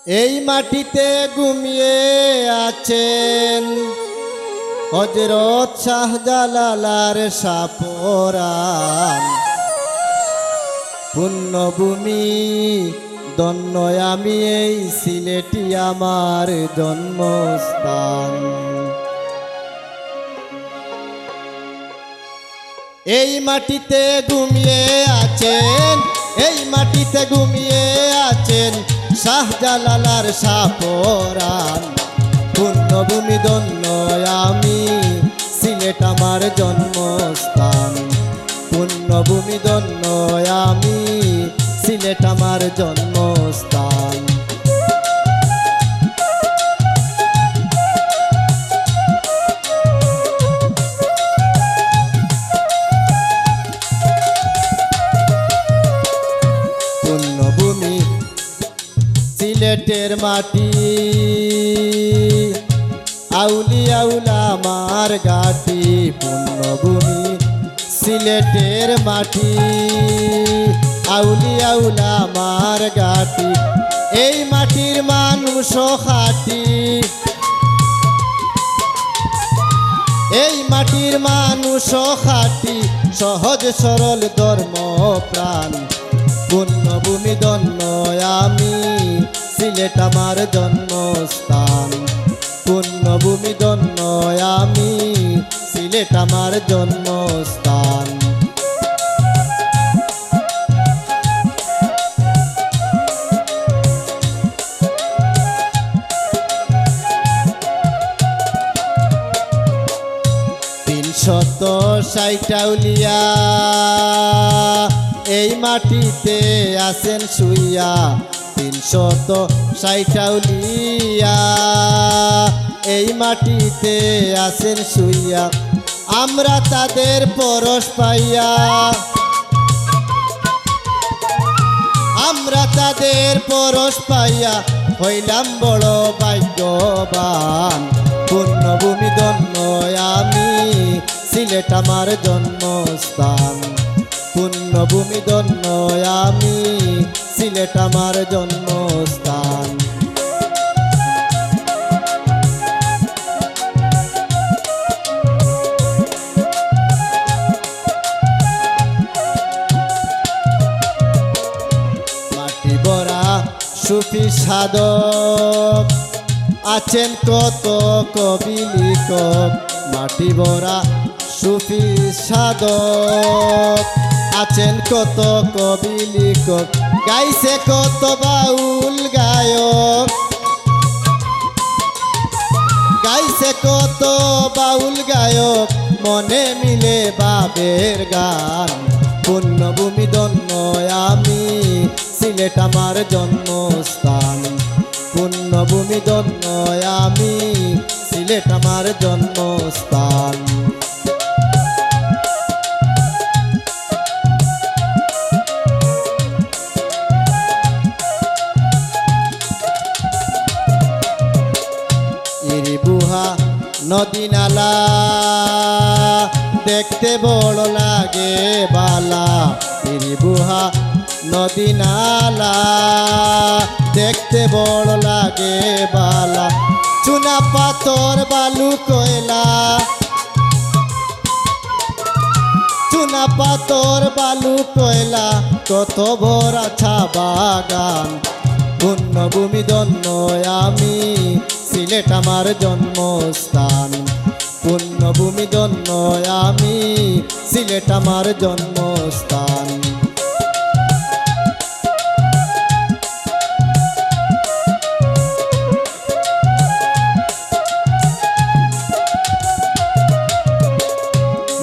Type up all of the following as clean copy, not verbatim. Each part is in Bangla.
এই মাটিতে ঘুমিয়ে আছেন হযরত শাহজালালার সাপরান। পুণ্যভূমি ধন্য আমি, এই সিলেটি আমার জন্মস্থান। এই মাটিতে ঘুমিয়ে আছেন, এই মাটিতে ঘুমিয়ে আছেন শাহজালালার সাপরান। পুণ্যভূমি ধন্য আমি, সিলেট আমার জন্মস্থান। পুণ্যভূমি ধন্য আমি, সিলেট আমার জন্মস্থান। পুণ্যভূমি সিলেটের মাটি, আউলিয়া উলামার ঘাটি। পুণ্যভূমি সিলেটের মাটি, আউলিয়া উলামার ঘাটি। এই মাটির মানুষ খাঁটি, এই মাটির মানুষ খাঁটি, সহজ সরল ধর্ম প্রাণ। পুণ্যভূমি ধন্য আমি, সিলেট আমার জন্মস্থান। পুণ্যভূমি ধন্য আমি, সিলেট আমার জন্মস্থান। তিনশত ৬০ আউলিয়া এই মাটিতে আছেন শুইয়া। ৩৬০ আউলিয়া এই মাটিতে আছেন শুইয়া। আমরা তাদের পরশ পাইয়া, আমরা তাদের পরশ পাইয়া হইলাম বড় ভাগ্যবান। পুণ্যভূমি ধন্য আমি, সিলেট আমার জন্মস্থান। পুণ্যভূমি ধন্য আমি, সিলেট আমার জন্মস্থান। মাটি ভরা সুফি সাধক আছেন কত কবি লিখক। মাটি ভরা সুফি সাধক আছেন কত কবি লিখক। গাইছে কত বাউল গায়ক, গাইছে কত বাউল গায়ক। মনে মিলে বাবের গান। পুণ্যভূমি ধন্য আমি, সিলেট আমার জন্মস্থান। পুণ্যভূমি ধন্য আমি, সিলেট আমার জন্মস্থান। বুহা নদী নালা দেখতে বড় লাগে বালা। বুহা নদী নালা দেখতে বড় লাগে বালা। চুনা পাথর বালু কয়লা, চুনা পাথর বালু কয়লা, কত ভরা ছা বাগান। পুণ্যভূমি ধন্য আমি, সিলেট আমার জন্মস্থান। পুণ্যভূমি ধন্য আমি, সিলেট আমার জন্মস্থান।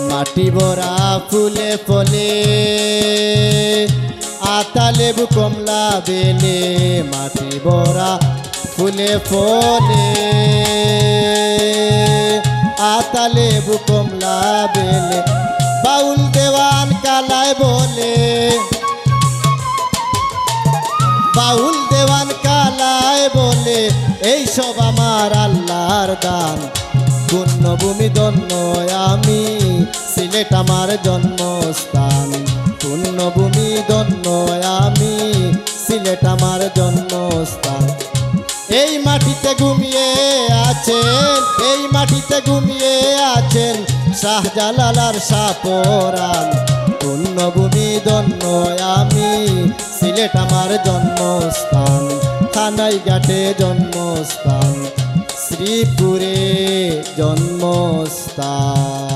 মাটি ভরা ফুলে ফলে, আতা লেবু কমলা বেলে। মাটি ভরা ফুলে ফলে, আতা লেবু কমলা বেলে। বাউল দেওয়ান কালায় বলে, বাউল দেওয়ান কালায় বলে, এই সব আমার আল্লাহর দান। পুণ্যভূমি ধন্য আমি, সিলেট আমার জন্মস্থান। পুণ্যভূমি ধন্য আমি, সিলেট আমার জন্মস্থান। এই মাটিতে ঘুমিয়ে আছেন, এই মাটিতে ঘুমিয়ে আছেন শাহজালাল আর শাহপরাণ। পুণ্যভূমি ধন্য আমি, সিলেট আমার জন্মস্থান, থানাই ঘাটে জন্মস্থান, শ্রীপুরে জন্মস্থান।